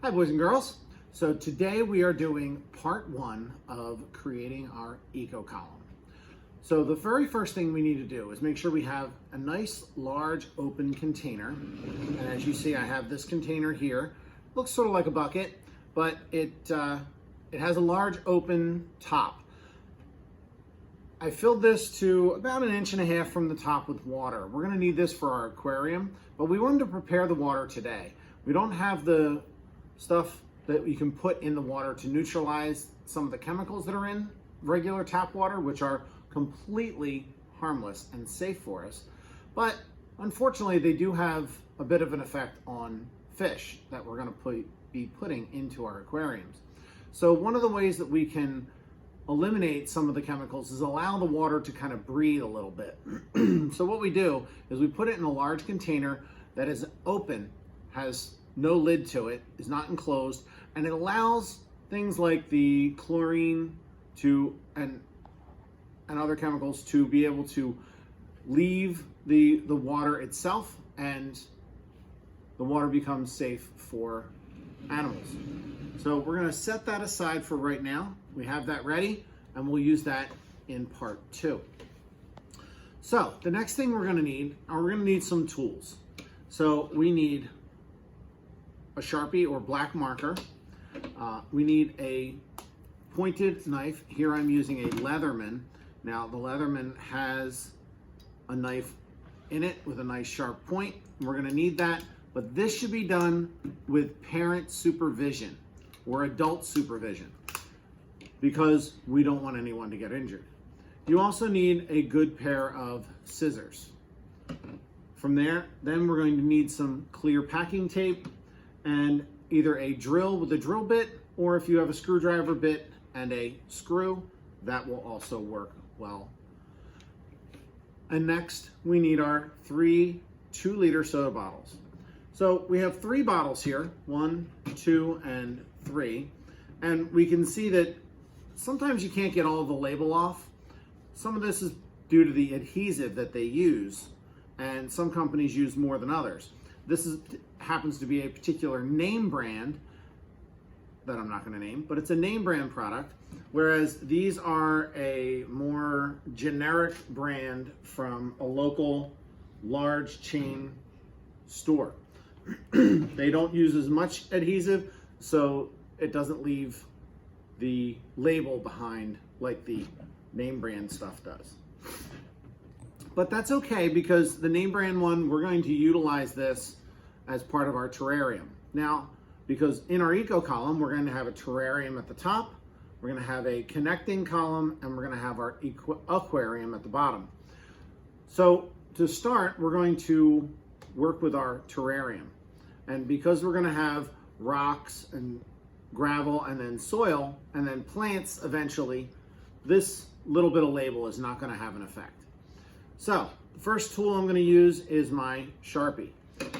Hi boys and girls. So today we are doing part one of creating our eco column. So the very first thing we need to do is make sure we have a nice large open container. And as you see, I have this container here. Looks sort of like a bucket, but it has a large open top. I filled this to about 1.5 inches from the top with water. We're gonna need this for our aquarium, but we wanted to prepare the water today. We don't have the stuff that you can put in the water to neutralize some of the chemicals that are in regular tap water, which are completely harmless and safe for us. But unfortunately, they do have a bit of an effect on fish that we're gonna be putting into our aquariums. So one of the ways that we can eliminate some of the chemicals is allow the water to kind of breathe a little bit. So what we do is we put it in a large container that is open, has no lid to it, is not enclosed, and it allows things like the chlorine and other chemicals to be able to leave the water itself, and the water becomes safe for animals. So we're going to set that aside for right now. We have that ready, and we'll use that in part two. So the next thing we're going to need some tools. So we need a Sharpie or black marker. We need a pointed knife. Here I'm using a Leatherman. Now the Leatherman has a knife in it with a nice sharp point. We're going to need that, but this should be done with parent supervision or adult supervision because we don't want anyone to get injured. You also need a good pair of scissors. From there, then we're going to need some clear packing tape and either a drill with a drill bit, or if you have a screwdriver bit and a screw, that will also work well. And next, we need our 3 2-liter soda bottles. So we have 3 bottles here, 1, 2, and 3. And we can see that sometimes you can't get all of the label off. Some of this is due to the adhesive that they use, and some companies use more than others. This happens to be a particular name brand that I'm not going to name, but it's a name brand product, whereas these are a more generic brand from a local large chain store. They don't use as much adhesive, so it doesn't leave the label behind like the name brand stuff does. But that's okay, because the name brand one, we're going to utilize this as part of our terrarium. Now, because in our eco column, we're going to have a terrarium at the top, we're going to have a connecting column, and we're going to have our aquarium at the bottom. So to start, we're going to work with our terrarium. And because we're going to have rocks and gravel and then soil and then plants eventually, this little bit of label is not going to have an effect. So the first tool I'm going to use is my Sharpie.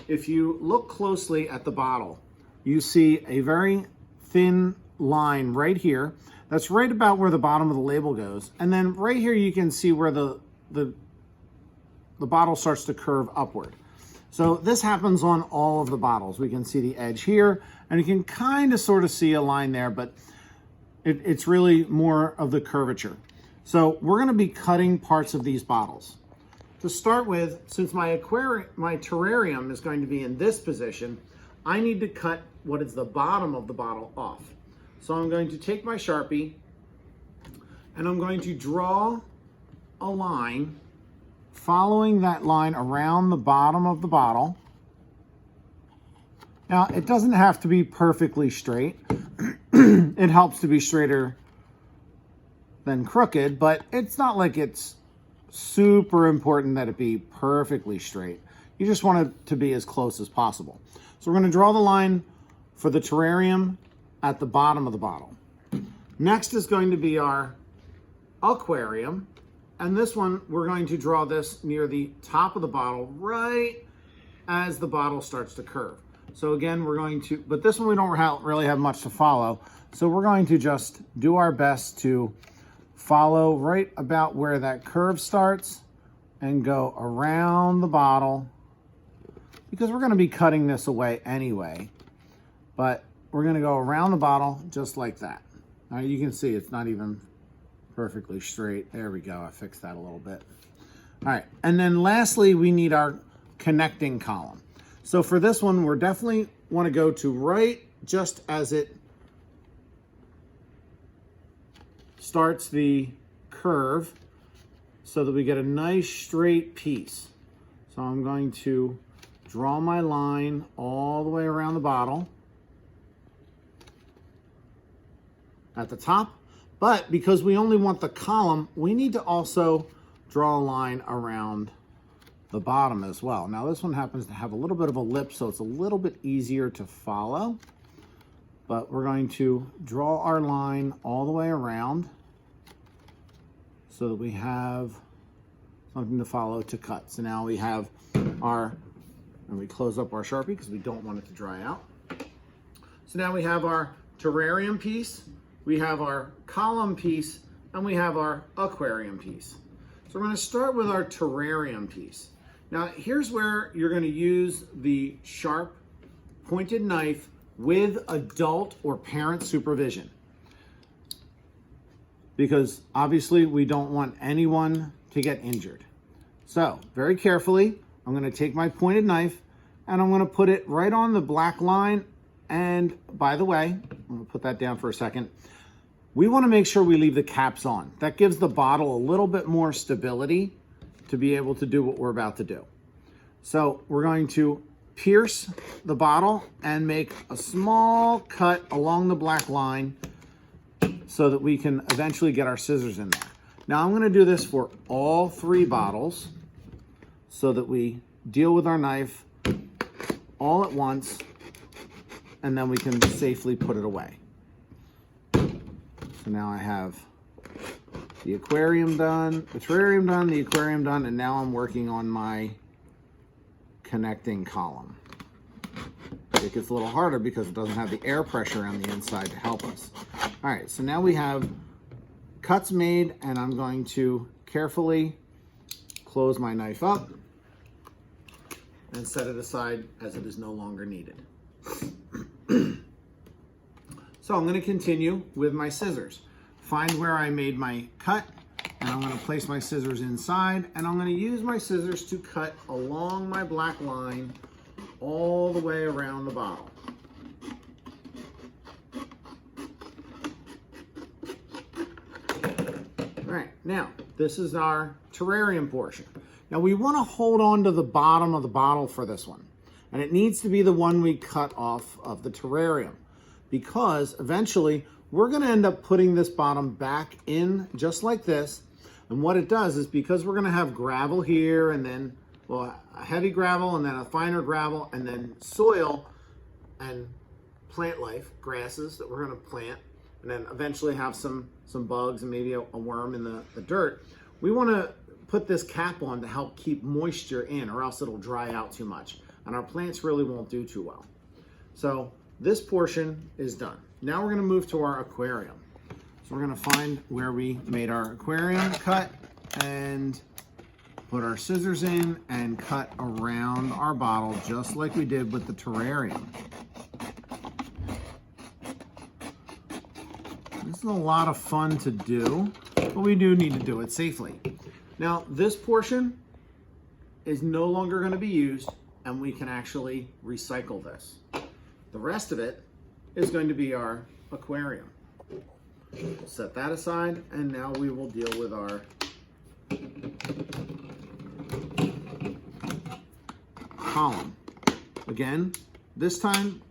If you look closely at the bottle, you see a very thin line right here. That's right about where the bottom of the label goes. And then right here you can see where the bottle starts to curve upward. So this happens on all of the bottles. We can see the edge here, and you can kind of sort of see a line there, but it's really more of the curvature. So we're going to be cutting parts of these bottles. To start with, since my terrarium is going to be in this position, I need to cut what is the bottom of the bottle off. So I'm going to take my Sharpie and I'm going to draw a line following that line around the bottom of the bottle. Now, it doesn't have to be perfectly straight. It helps to be straighter than crooked, but it's not like it's super important that it be perfectly straight. You just want it to be as close as possible. So we're going to draw the line for the terrarium at the bottom of the bottle. Next is going to be our aquarium. And this one, we're going to draw this near the top of the bottle, right as the bottle starts to curve. So again, we're going to, but this one we don't really have much to follow. So we're going to just do our best to follow right about where that curve starts and go around the bottle, because we're going to be cutting this away anyway. But we're gonna go around the bottle just like that. Now you can see it's not even perfectly straight. There we go, I fixed that a little bit. All right, and then lastly, we need our connecting column. So for this one, we're definitely wanna go to right just as it starts the curve so that we get a nice straight piece. So I'm going to draw my line all the way around the bottle at the top, but because we only want the column, we need to also draw a line around the bottom as well. Now this one happens to have a little bit of a lip, so it's a little bit easier to follow, but we're going to draw our line all the way around so that we have something to follow to cut. So now we have our, and we close up our Sharpie because we don't want it to dry out. So now we have our terrarium piece, we have our column piece, and we have our aquarium piece. So we're going to start with our terrarium piece. Now here's where you're going to use the sharp pointed knife with adult or parent supervision, because obviously we don't want anyone to get injured. So very carefully, I'm going to take my pointed knife and I'm going to put it right on the black line. And by the way, I'm going to put that down for a second. We want to make sure we leave the caps on. That gives the bottle a little bit more stability to be able to do what we're about to do. So we're going to pierce the bottle and make a small cut along the black line so that we can eventually get our scissors in there. Now I'm going to do this for all 3 bottles so that we deal with our knife all at once and then we can safely put it away. So now I have the aquarium done, the terrarium done, the aquarium done, and now I'm working on my connecting column. It gets a little harder because it doesn't have the air pressure on the inside to help us. All right, so now we have cuts made, and I'm going to carefully close my knife up and set it aside as it is no longer needed. So I'm going to continue with my scissors. Find where I made my cut, and I'm going to place my scissors inside, and I'm going to use my scissors to cut along my black line all the way around the bottle. All right, now this is our terrarium portion. Now we want to hold on to the bottom of the bottle for this one, and it needs to be the one we cut off of the terrarium, because eventually we're going to end up putting this bottom back in just like this. And what it does is, because we're going to have gravel here, and then, well, a heavy gravel, and then a finer gravel, and then soil and plant life, grasses that we're going to plant, and then eventually have some bugs and maybe a worm in the dirt. We want to put this cap on to help keep moisture in, or else it'll dry out too much, and our plants really won't do too well. So this portion is done. Now we're going to move to our aquarium. So we're going to find where we made our aquarium cut and put our scissors in and cut around our bottle just like we did with the terrarium. This is a lot of fun to do, but we do need to do it safely. Now this portion is no longer going to be used, and we can actually recycle this. The rest of it is going to be our aquarium. Set that aside, and now we will deal with our column. Again, this time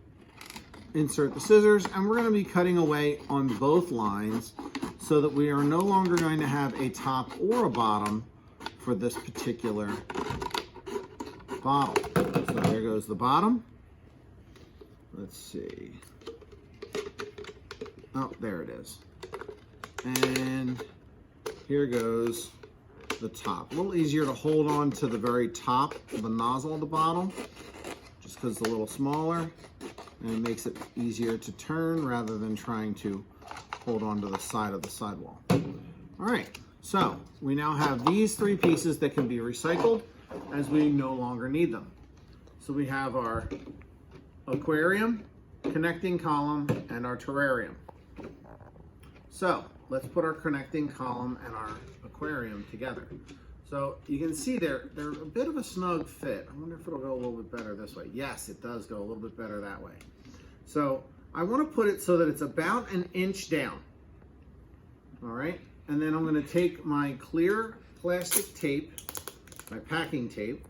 insert the scissors, and we're going to be cutting away on both lines so that we are no longer going to have a top or a bottom for this particular bottle. So there goes the bottom. Let's see. Oh, there it is. And here goes the top. A little easier to hold on to the very top of the nozzle of the bottle, just because it's a little smaller, and it makes it easier to turn rather than trying to hold on to the side of the sidewall. All right, so we now have these 3 pieces that can be recycled as we no longer need them. So we have our aquarium connecting column and our terrarium. So let's put our connecting column and our aquarium together. So you can see they're a bit of a snug fit. I wonder if it'll go a little bit better this way. Yes, it does go a little bit better that way. So I want to put it so that it's about an inch down. All right, and then I'm going to take my clear plastic tape, my packing tape,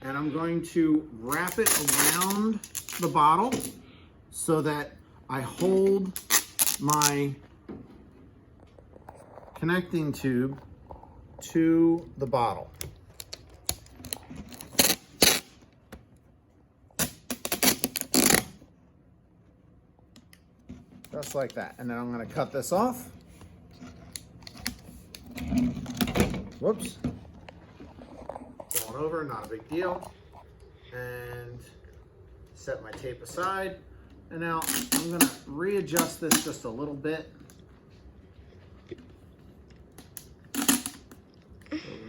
and I'm going to wrap it around the bottle so that I hold my connecting tube to the bottle. Just like that. And then I'm going to cut this off. Whoops. Going over, not a big deal. And set my tape aside. And now I'm going to readjust this just a little bit.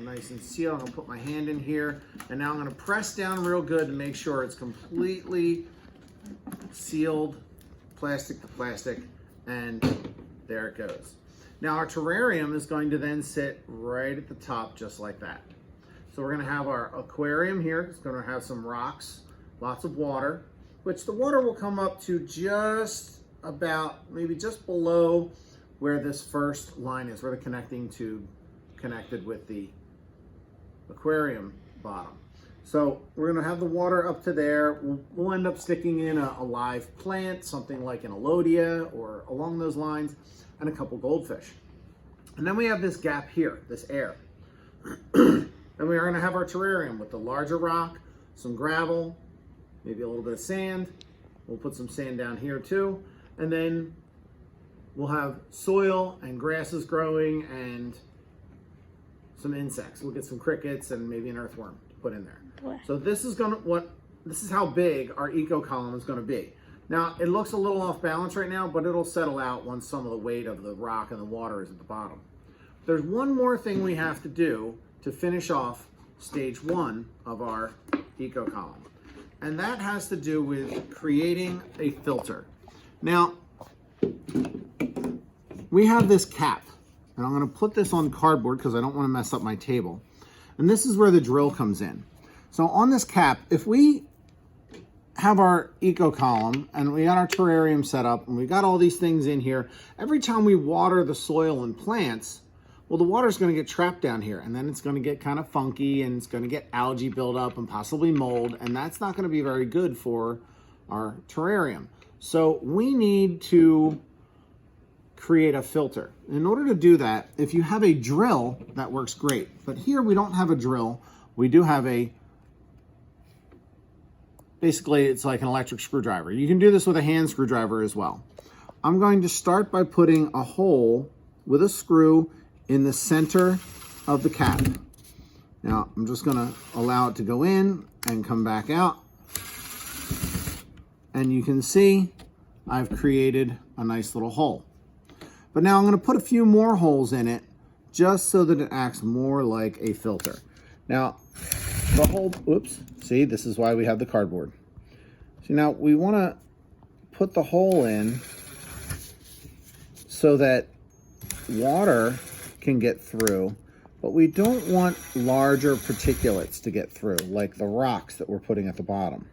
Nice and sealed. I'm going to put my hand in here. And now I'm going to press down real good to make sure it's completely sealed, plastic to plastic, and there it goes. Now our terrarium is going to then sit right at the top just like that. So we're going to have our aquarium here. It's going to have some rocks, lots of water, which the water will come up to just about, maybe just below where this first line is, where the connecting tube connected with the aquarium bottom. So we're going to have the water up to there. We'll end up sticking in a live plant, something like an Alodia or along those lines, and a couple goldfish. And then we have this gap here, this air. And we are going to have our terrarium with the larger rock, some gravel, maybe a little bit of sand. We'll put some sand down here too. And then we'll have soil and grasses growing and some insects. We'll get some crickets and maybe an earthworm to put in there. So this is how big our eco column is going to be. Now it looks a little off balance right now, but it'll settle out once some of the weight of the rock and the water is at the bottom. There's one more thing we have to do to finish off stage one of our eco column, and that has to do with creating a filter. Now we have this cap, and I'm going to put this on cardboard because I don't want to mess up my table. And this is where the drill comes in. So on this cap, if we have our eco column and we got our terrarium set up and we got all these things in here, every time we water the soil and plants, well, the water is going to get trapped down here, and then it's going to get kind of funky and it's going to get algae buildup and possibly mold, and that's not going to be very good for our terrarium. So we need to create a filter. In order to do that, if you have a drill, that works great. But here we don't have a drill. We do have basically it's like an electric screwdriver. You can do this with a hand screwdriver as well. I'm going to start by putting a hole with a screw in the center of the cap. Now I'm just going to allow it to go in and come back out. And you can see I've created a nice little hole. But now I'm going to put a few more holes in it just so that it acts more like a filter. Now, the hole, oops, see, this is why we have the cardboard. So now we want to put the hole in so that water can get through, but we don't want larger particulates to get through, like the rocks that we're putting at the bottom.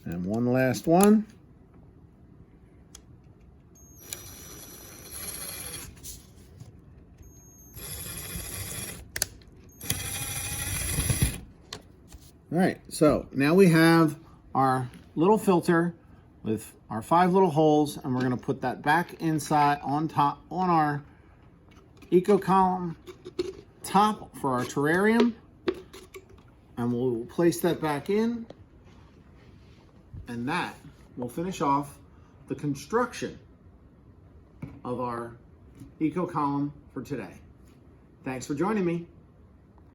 And one last one. All right, so now we have our little filter with our 5 little holes, and we're going to put that back inside on top on our eco column top for our terrarium, and we'll place that back in. And that will finish off the construction of our eco column for today. Thanks for joining me.